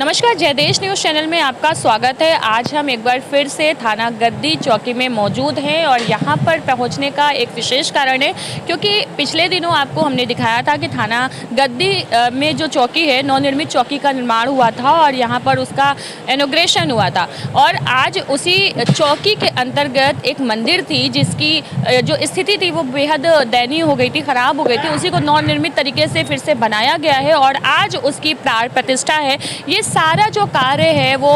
नमस्कार, जय देश न्यूज़ चैनल में आपका स्वागत है। आज हम एक बार फिर से थाना गद्दी चौकी में मौजूद हैं और यहाँ पर पहुँचने का एक विशेष कारण है क्योंकि पिछले दिनों आपको हमने दिखाया था कि थाना गद्दी में जो चौकी है, नवनिर्मित चौकी का निर्माण हुआ था और यहाँ पर उसका इनॉग्रेशन हुआ था। और आज उसी चौकी के अंतर्गत एक मंदिर थी जिसकी जो स्थिति थी वो बेहद दयनीय हो गई थी, ख़राब हो गई थी। उसी को नवनिर्मित तरीके से फिर से बनाया गया है और आज उसकी प्राण प्रतिष्ठा है। ये सारा जो कार्य है वो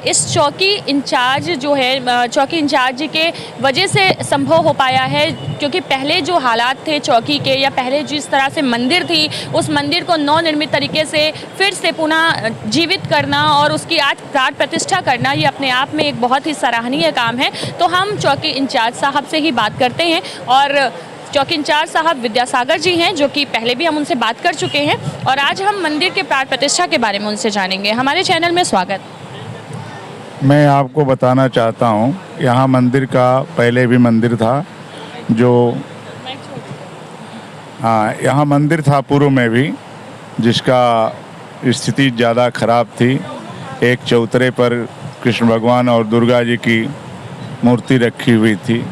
इस चौकी इंचार्ज जो है, चौकी इंचार्ज के वजह से संभव हो पाया है क्योंकि पहले जो हालात थे चौकी के या पहले जिस तरह से मंदिर थी, उस मंदिर को नवनिर्मित तरीके से फिर से पुनः जीवित करना और उसकी आज प्राण प्रतिष्ठा करना, ये अपने आप में एक बहुत ही सराहनीय काम है। तो हम चौकी इंचार्ज साहब से ही बात करते हैं और चौकी इंचार्ज साहब विद्यासागर जी हैं जो कि पहले भी हम उनसे बात कर चुके हैं और आज हम मंदिर के प्राण प्रतिष्ठा के बारे में उनसे जानेंगे। हमारे चैनल में स्वागत। मैं आपको बताना चाहता हूँ, यहाँ मंदिर का पहले भी मंदिर था जो यहाँ मंदिर था पूर्व में भी, जिसका स्थिति ज़्यादा ख़राब थी। एक चौतरे पर कृष्ण भगवान और दुर्गा जी की मूर्ति रखी हुई थी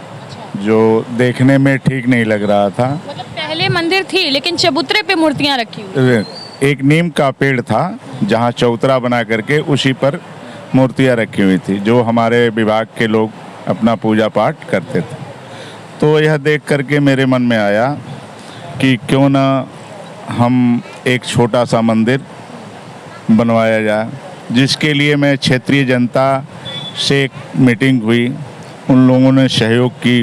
जो देखने में ठीक नहीं लग रहा था। मतलब पहले मंदिर थी लेकिन चबूतरे पे मूर्तियां रखी हुई। एक नीम का पेड़ था जहाँ चौतरा बना करके उसी पर मूर्तियां रखी हुई थी जो हमारे विभाग के लोग अपना पूजा पाठ करते थे। तो यह देख करके मेरे मन में आया कि क्यों ना हम एक छोटा सा मंदिर बनवाया जाए, जिसके लिए मैं क्षेत्रीय जनता से एक मीटिंग हुई। उन लोगों ने सहयोग की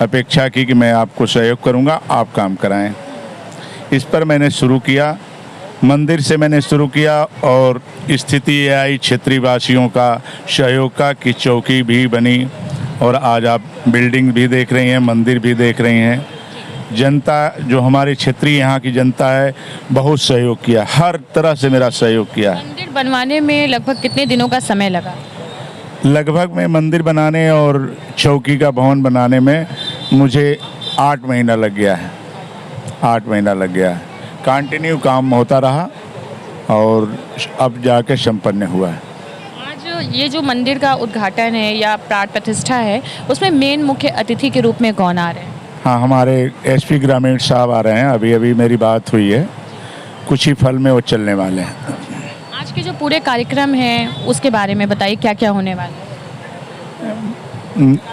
अपेक्षा की कि मैं आपको सहयोग करूंगा, आप काम कराएं। इस पर मैंने शुरू किया, मंदिर से मैंने शुरू किया और स्थिति ये आई क्षेत्रीय वासियों का सहयोग का कि चौकी भी बनी और आज आप बिल्डिंग भी देख रही हैं, मंदिर भी देख रही हैं। जनता जो हमारी क्षेत्रीय यहाँ की जनता है बहुत सहयोग किया, हर तरह से मेरा सहयोग किया। मंदिर बनवाने में लगभग कितने दिनों का समय लगा? लगभग में मंदिर बनाने और चौकी का भवन बनाने में मुझे 8 महीना लग गया है। 8 महीना लग गया है, कंटिन्यू काम होता रहा और अब जाके संपन्न हुआ है। आज ये जो मंदिर का उद्घाटन है या प्राण प्रतिष्ठा है, उसमें मेन मुख्य अतिथि के रूप में कौन आ रहे हैं? हाँ, हमारे एसपी ग्रामीण साहब आ रहे हैं। अभी अभी मेरी बात हुई है, कुछ ही फल में वो चलने वाले हैं। आज के जो पूरे कार्यक्रम हैं उसके बारे में बताइए, क्या क्या होने वाला है?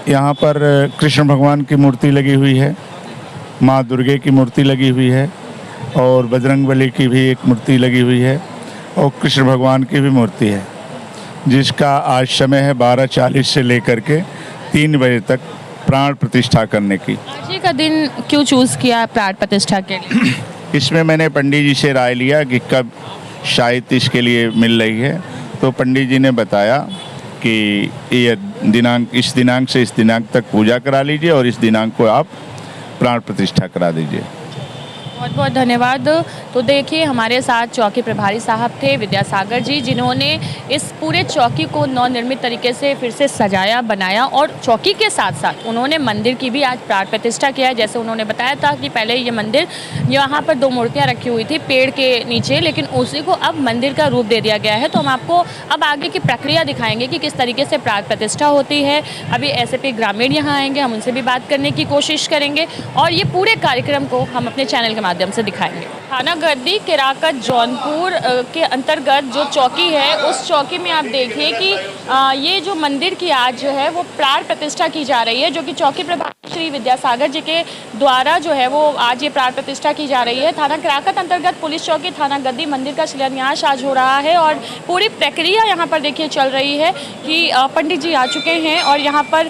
यहाँ पर कृष्ण भगवान की मूर्ति लगी हुई है, माँ दुर्गे की मूर्ति लगी हुई है और बजरंगबली की भी एक मूर्ति लगी हुई है और कृष्ण भगवान की भी मूर्ति है, जिसका आज समय है 12:40 से लेकर के 3 बजे तक प्राण प्रतिष्ठा करने की। आज ही का दिन क्यों चूज़ किया प्राण प्रतिष्ठा के लिए? इसमें मैंने पंडित जी से राय लिया कि कब शायद इसके लिए मिल रही है, तो पंडित जी ने बताया कि ये दिनांक, इस दिनांक से इस दिनांक तक पूजा करा लीजिए और इस दिनांक को आप प्राण प्रतिष्ठा करा दीजिए। बहुत बहुत धन्यवाद। तो देखिए, हमारे साथ चौकी प्रभारी साहब थे विद्यासागर जी, जिन्होंने इस पूरे चौकी को नवनिर्मित तरीके से फिर से सजाया बनाया और चौकी के साथ साथ उन्होंने मंदिर की भी आज प्राण प्रतिष्ठा किया है। जैसे उन्होंने बताया था कि पहले ये मंदिर, यहाँ पर 2 मूर्तियाँ रखी हुई थी पेड़ के नीचे, लेकिन उसी को अब मंदिर का रूप दे दिया गया है। तो हम आपको अब आगे की प्रक्रिया दिखाएंगे कि किस तरीके से प्राण प्रतिष्ठा होती है। अभी एसपी ग्रामीण यहाँ आएंगे, हम उनसे भी बात करने की कोशिश करेंगे और ये पूरे कार्यक्रम को हम अपने चैनल के माध्यम से दिखाएंगे। थाना गद्दी केराकत जौनपुर के अंतर्गत जो चौकी है, उस चौकी में आप देखिए कि ये जो मंदिर की आज जो है वो प्राण प्रतिष्ठा की जा रही है, जो कि चौकी प्रभारी श्री विद्यासागर जी के द्वारा जो है वो आज ये प्राण प्रतिष्ठा की जा रही है। थाना केराकत अंतर्गत पुलिस चौकी थाना गद्दी मंदिर का शिलान्यास आज हो रहा है और पूरी प्रक्रिया यहाँ पर देखिए चल रही है कि पंडित जी आ चुके हैं और यहाँ पर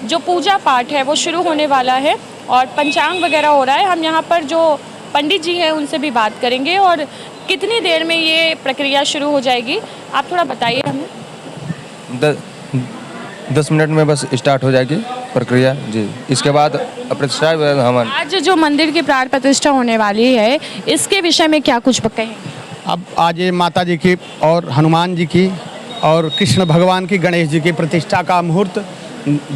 जो पूजा पाठ है वो शुरू होने वाला है और पंचांग वगैरह हो रहा है। हम यहाँ पर जो पंडित जी हैं उनसे भी बात करेंगे और कितनी देर में ये प्रक्रिया शुरू हो जाएगी आप थोड़ा बताइए हमें। 10 मिनट में बस स्टार्ट हो जाएगी प्रक्रिया जी। इसके बाद प्रतिष्ठा हवन। आज जो मंदिर की प्राण प्रतिष्ठा होने वाली है, इसके विषय में क्या कुछ कहेंगे? अब आज ये माता जी की और हनुमान जी की और कृष्ण भगवान की, गणेश जी की प्रतिष्ठा का मुहूर्त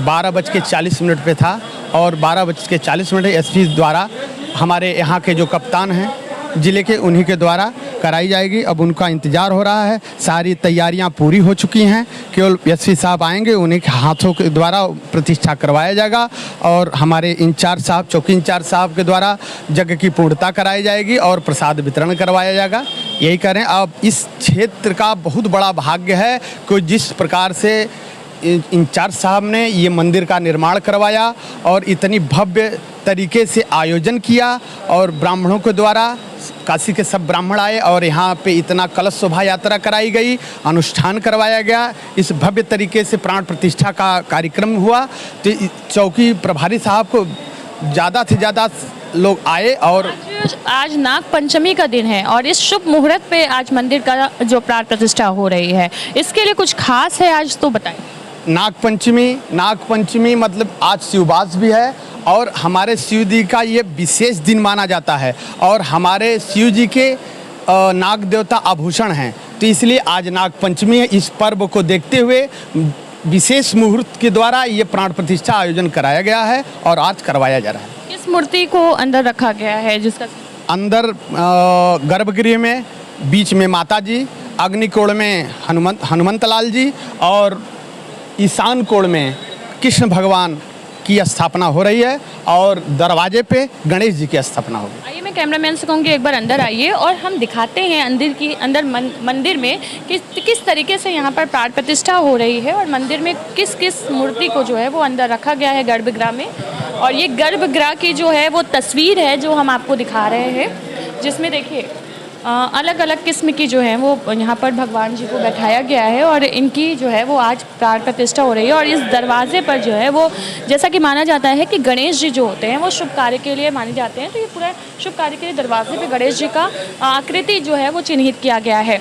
12:40 पे था और 12:40 एसपी द्वारा हमारे यहाँ के जो कप्तान हैं जिले के उन्हीं के द्वारा कराई जाएगी। अब उनका इंतज़ार हो रहा है, सारी तैयारियां पूरी हो चुकी हैं, केवल एसपी साहब आएंगे, उन्हीं के हाथों के द्वारा प्रतिष्ठा करवाया जाएगा और हमारे इंचार्ज साहब, चौकी इंचार्ज साहब के द्वारा यज्ञ की पूर्णता कराई जाएगी और प्रसाद वितरण करवाया जाएगा। यही करें। अब इस क्षेत्र का बहुत बड़ा भाग्य है कि जिस प्रकार से इंचार्ज साहब ने ये मंदिर का निर्माण करवाया और इतनी भव्य तरीके से आयोजन किया और ब्राह्मणों के द्वारा काशी के सब ब्राह्मण आए और यहाँ पे इतना कलश शोभा यात्रा कराई गई, अनुष्ठान करवाया गया, इस भव्य तरीके से प्राण प्रतिष्ठा का कार्यक्रम हुआ। तो चौकी प्रभारी साहब को ज़्यादा से ज़्यादा लोग आए। और आज नाग पंचमी का दिन है और इस शुभ मुहूर्त पे आज मंदिर का जो प्राण प्रतिष्ठा हो रही है, इसके लिए कुछ खास है आज, तो बताएं। नाग पंचमी मतलब आज शिववास भी है और हमारे शिव जी का ये विशेष दिन माना जाता है और हमारे शिव जी के नाग देवता आभूषण हैं, तो इसलिए आज नाग पंचमी है। इस पर्व को देखते हुए विशेष मुहूर्त के द्वारा ये प्राण प्रतिष्ठा आयोजन कराया गया है और आज करवाया जा रहा है। किस मूर्ति को अंदर रखा गया है जिसका अंदर गर्भगृह में बीच में माता जी, अग्निकोण में हनुमंत लाल जी और ईशान कोण में कृष्ण भगवान की स्थापना हो रही है और दरवाजे पे गणेश जी की स्थापना होगी। आइए, मैं कैमरामैन से कहूँगी एक बार अंदर आइए और हम दिखाते हैं अंदर मंदिर में किस तरीके से यहाँ पर प्राण प्रतिष्ठा हो रही है और मंदिर में किस किस मूर्ति को जो है वो अंदर रखा गया है गर्भगृह में। और ये गर्भगृह की जो है वो तस्वीर है जो हम आपको दिखा रहे हैं, जिसमें देखिए अलग अलग किस्म की जो है वो यहाँ पर भगवान जी को बैठाया गया है और इनकी जो है वो आज प्राण प्रतिष्ठा हो रही है। और इस दरवाजे पर जो है वो जैसा कि माना जाता है कि गणेश जी जो होते हैं वो शुभ कार्य के लिए माने जाते हैं, तो ये पूरा शुभ कार्य के लिए दरवाजे पे गणेश जी का आकृति जो है वो चिन्हित किया गया है।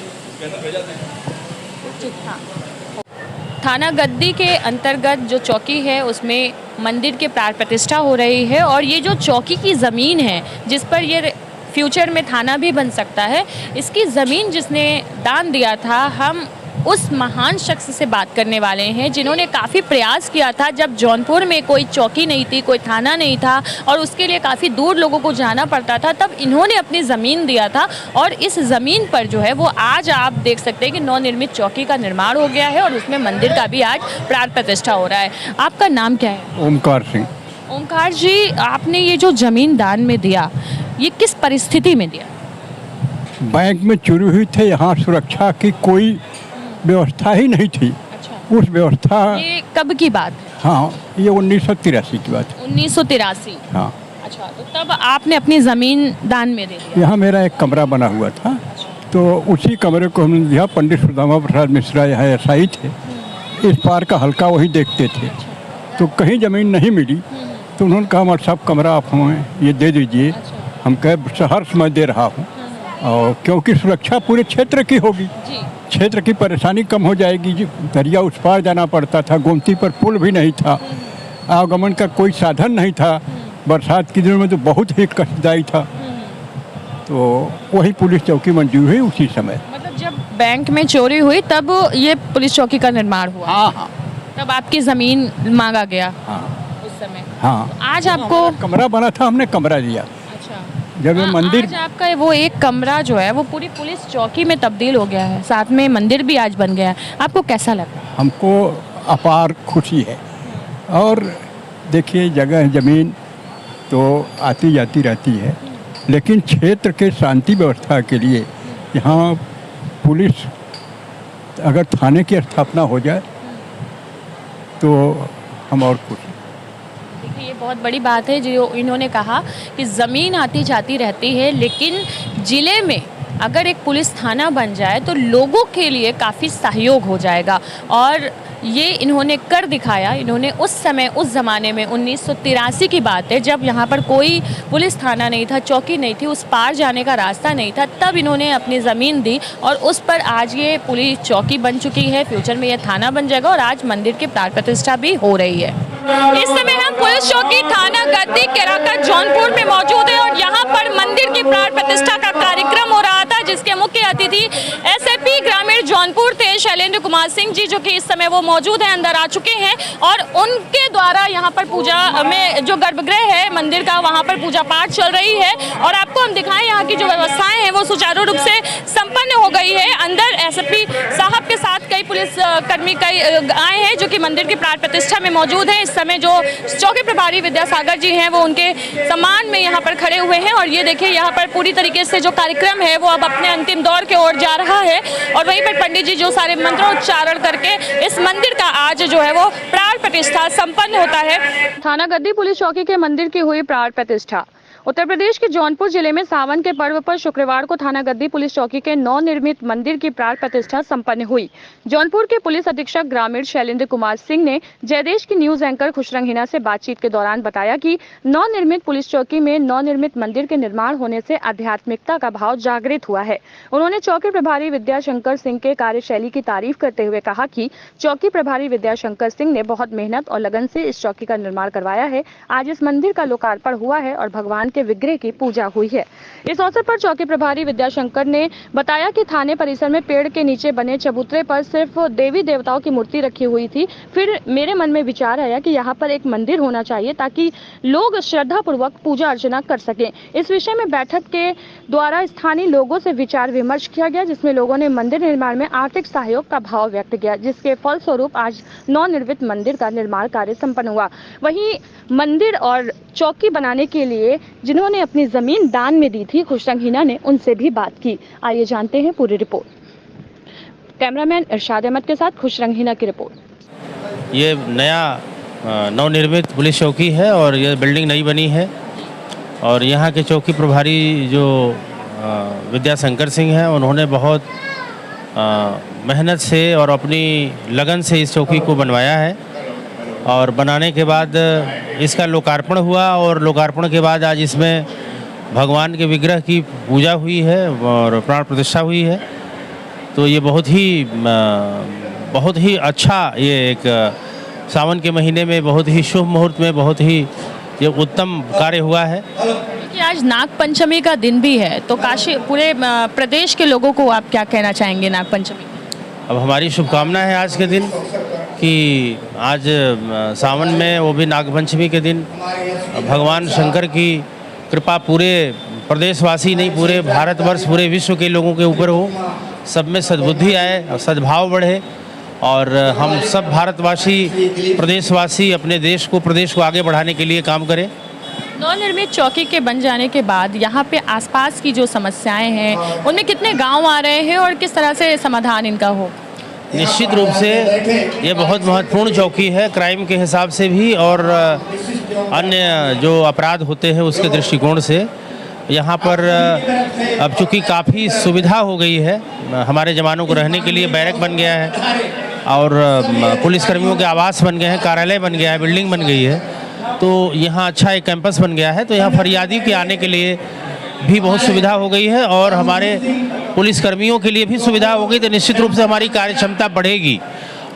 थाना गद्दी के अंतर्गत जो चौकी है उसमें मंदिर के प्राण प्रतिष्ठा हो रही है और ये जो चौकी की ज़मीन है जिस पर ये फ्यूचर में थाना भी बन सकता है, इसकी ज़मीन जिसने दान दिया था, हम उस महान शख्स से बात करने वाले हैं जिन्होंने काफ़ी प्रयास किया था। जब जौनपुर में कोई चौकी नहीं थी, कोई थाना नहीं था और उसके लिए काफ़ी दूर लोगों को जाना पड़ता था, तब इन्होंने अपनी ज़मीन दिया था और इस ज़मीन पर जो है वो आज आप देख सकते हैं कि नवनिर्मित चौकी का निर्माण हो गया है और उसमें मंदिर का भी आज प्राण प्रतिष्ठा हो रहा है। आपका नाम क्या है? ओमकार सिंह। ओमकार जी, आपने ये जो ज़मीन दान में दिया, ये किस परिस्थिति में दिया? बैंक में चोरी हुई थे, यहाँ सुरक्षा की कोई व्यवस्था ही नहीं थी। अच्छा। उस व्यवस्था, ये कब की बात है? हाँ, ये 1983 की बात है। 1983। हाँ। अच्छा, तो तब आपने अपनी ज़मीन दान में दे दी? यहाँ मेरा एक कमरा बना हुआ था, तो उसी कमरे को हमने दिया। पंडित सुदामा प्रसाद मिश्रा यहाँ एसआई थे, इस पार का हल्का वही देखते थे, तो कहीं ज़मीन नहीं मिली, तो उन्होंने कहा हमारे साहब कमरा आप हमें ये दे दीजिए। हम कहे हर समय दे रहा हूँ, और क्योंकि सुरक्षा पूरे क्षेत्र की होगी, क्षेत्र की परेशानी कम हो जाएगी। जी, दरिया उस पार जाना पड़ता था, गोमती पर पुल भी नहीं था, आवागमन का कोई साधन नहीं था, बरसात के दिनों में तो बहुत ही कष्टदायी था। तो वही पुलिस चौकी मंजूर हुई उसी समय। मतलब जब बैंक में चोरी हुई तब ये पुलिस चौकी का निर्माण हुआ? हाँ हाँ। तब आपकी ज़मीन मांगा गया? हाँ उस समय। हाँ। आज आपको कमरा बना था, हमने कमरा दिया। जब मंदिर, आज आपका वो एक कमरा जो है वो पूरी पुलिस चौकी में तब्दील हो गया है, साथ में मंदिर भी आज बन गया है, आपको कैसा लगा? हमको अपार खुशी है। और देखिए, जगह ज़मीन तो आती जाती रहती है, लेकिन क्षेत्र के शांति व्यवस्था के लिए यहाँ पुलिस, अगर थाने की स्थापना हो जाए तो हम और खुश। ये बहुत बड़ी बात है जो इन्होंने कहा कि ज़मीन आती जाती रहती है, लेकिन ज़िले में अगर एक पुलिस थाना बन जाए तो लोगों के लिए काफ़ी सहयोग हो जाएगा। और ये इन्होंने कर दिखाया। इन्होंने उस समय, उस ज़माने में 1983 की बात है, जब यहाँ पर कोई पुलिस थाना नहीं था, चौकी नहीं थी, उस पार जाने का रास्ता नहीं था, तब इन्होंने अपनी ज़मीन दी और उस पर आज ये पुलिस चौकी बन चुकी है। फ्यूचर में यह थाना बन जाएगा और आज मंदिर की प्राण प्रतिष्ठा भी हो रही है। इस समय हम पुलिस चौकी थाना गद्दी केराकर जौनपुर में मौजूद है और यहाँ पर मंदिर की प्राण प्रतिष्ठा का कार्यक्रम हो रहा था, जिसके मुख्य अतिथि एसएपी ग्रामीण जौनपुर थे, हैं शैलेंद्र कुमार सिंह जी, जो कि इस समय वो मौजूद हैं, अंदर आ चुके हैं और उनके द्वारा यहाँ पर पूजा में जो गर्भगृह है मंदिर का, वहाँ पर पूजा पाठ चल रही है। और आपको हम दिखाएं यहाँ की जो व्यवस्थाएं हैं वो सुचारू रूप से संपन्न हो गई है। अंदर एसपी साहब के साथ कई पुलिस कर्मी कई आए हैं जो कि मंदिर की प्राण प्रतिष्ठा में मौजूद हैं। इस समय जो चौकी प्रभारी विद्यासागर जी हैं वो उनके सम्मान में यहाँ पर खड़े हुए हैं और ये देखिए यहाँ पर पूरी तरीके से जो कार्यक्रम है वो अब अपने अंतिम दौर की ओर जा रहा है। और वहीं पर पंडित जी जो सारे मंत्रोच्चारण करके इस मंदिर का आज जो है वो प्राण प्रतिष्ठा संपन्न होता है। थाना गद्दी पुलिस चौकी के मंदिर की हुई प्राण प्रतिष्ठा। उत्तर प्रदेश के जौनपुर जिले में सावन के पर्व पर शुक्रवार को थाना गद्दी पुलिस चौकी के नवनिर्मित मंदिर की प्राण प्रतिष्ठा संपन्न हुई। जौनपुर के पुलिस अधीक्षक ग्रामीण शैलेंद्र कुमार सिंह ने जयदेश की न्यूज एंकर खुशरंग हिना से बातचीत के दौरान बताया कि नवनिर्मित पुलिस चौकी में नवनिर्मित मंदिर के निर्माण होने से आध्यात्मिकता का भाव जागृत हुआ है। उन्होंने चौकी प्रभारी विद्याशंकर सिंह के कार्यशैली की तारीफ करते हुए कहा कि चौकी प्रभारी विद्याशंकर सिंह ने बहुत मेहनत और लगन से इस चौकी का निर्माण करवाया है। आज इस मंदिर का लोकार्पण हुआ है और भगवान के विग्रह की पूजा हुई है। इस अवसर पर चौकी प्रभारी विद्याशंकर ने बताया कि थाने परिसर में पेड़ के नीचे बने चबूतरे पर सिर्फ देवी देवताओं की मूर्ति रखी हुई थी। फिर मेरे मन में विचार आया कि यहाँ पर एक मंदिर होना चाहिए ताकि लोग श्रद्धा पूर्वक पूजा अर्चना कर सकें। इस विषय में बैठक के द्वारा स्थानीय लोगों से विचार विमर्श किया गया, जिसमें लोगों ने मंदिर निर्माण में आर्थिक सहयोग का भाव व्यक्त किया, जिसके फलस्वरूप आज नवनिर्मित मंदिर का निर्माण कार्य संपन्न हुआ। वहीं मंदिर और चौकी बनाने के लिए जिन्होंने अपनी जमीन दान में दी थी, खुशरंग हिना ने उनसे भी बात की। आइए जानते हैं पूरी रिपोर्ट। कैमरामैन इरशाद अहमद के साथ खुशरंग हिना की रिपोर्ट। ये नया नवनिर्मित पुलिस चौकी है और ये बिल्डिंग नई बनी है और यहाँ के चौकी प्रभारी जो विद्याशंकर सिंह हैं उन्होंने बहुत मेहनत से और अपनी लगन से इस चौकी को बनवाया है और बनाने के बाद इसका लोकार्पण हुआ और लोकार्पण के बाद आज इसमें भगवान के विग्रह की पूजा हुई है और प्राण प्रतिष्ठा हुई है। तो ये बहुत ही अच्छा, ये एक सावन के महीने में बहुत ही शुभ मुहूर्त में बहुत ही ये उत्तम कार्य हुआ है। कि आज नाग पंचमी का दिन भी है, तो काशी पूरे प्रदेश के लोगों को आप क्या कहना चाहेंगे नाग पंचमी? अब हमारी शुभकामना है आज के दिन कि आज सावन में वो भी नागपंचमी के दिन भगवान शंकर की कृपा पूरे प्रदेशवासी नहीं पूरे भारतवर्ष पूरे विश्व के लोगों के ऊपर हो, सब में सद्बुद्धि आए और सद्भाव बढ़े और हम सब भारतवासी प्रदेशवासी अपने प्रदेश को आगे बढ़ाने के लिए काम करें। नवनिर्मित चौकी के बन जाने के बाद यहाँ पे आसपास की जो समस्याएं हैं उनमें कितने गांव आ रहे हैं और किस तरह से समाधान इनका हो? निश्चित रूप से ये बहुत महत्वपूर्ण चौकी है, क्राइम के हिसाब से भी और अन्य जो अपराध होते हैं उसके दृष्टिकोण से। यहाँ पर अब चूँकि काफ़ी सुविधा हो गई है, हमारे जवानों को रहने के लिए बैरक बन गया है और पुलिसकर्मियों के आवास बन गए हैं, कार्यालय बन गया है, बिल्डिंग बन गई है, तो यहाँ अच्छा एक कैंपस बन गया है। तो यहाँ फरियादी के आने के लिए भी बहुत सुविधा हो गई है और हमारे पुलिसकर्मियों के लिए भी सुविधा हो गई। तो निश्चित रूप से हमारी कार्य क्षमता बढ़ेगी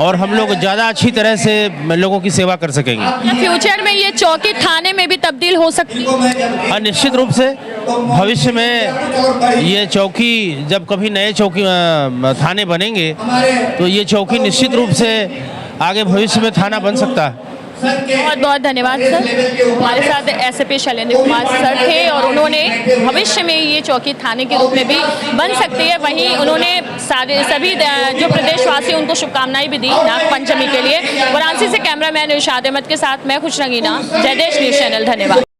और हम लोग ज़्यादा अच्छी तरह से लोगों की सेवा कर सकेंगे। फ्यूचर में ये चौकी थाने में भी तब्दील हो सकती है? हाँ, निश्चित रूप से भविष्य में ये चौकी जब कभी नए चौकी थाने बनेंगे तो ये चौकी निश्चित रूप से आगे भविष्य में थाना बन सकता है। बहुत बहुत धन्यवाद सर। हमारे साथ एसपी शैलेंद्र कुमार सर थे और उन्होंने भविष्य में ये चौकी थाने के रूप में भी बन सकती है। वहीं उन्होंने सभी जो प्रदेशवासी उनको शुभकामनाएं भी दी नाग पंचमी के लिए। वाराणसी से कैमरामैन इरशाद अहमद के साथ मैं खुशरंग हिना, जयदेश न्यूज़ चैनल। धन्यवाद।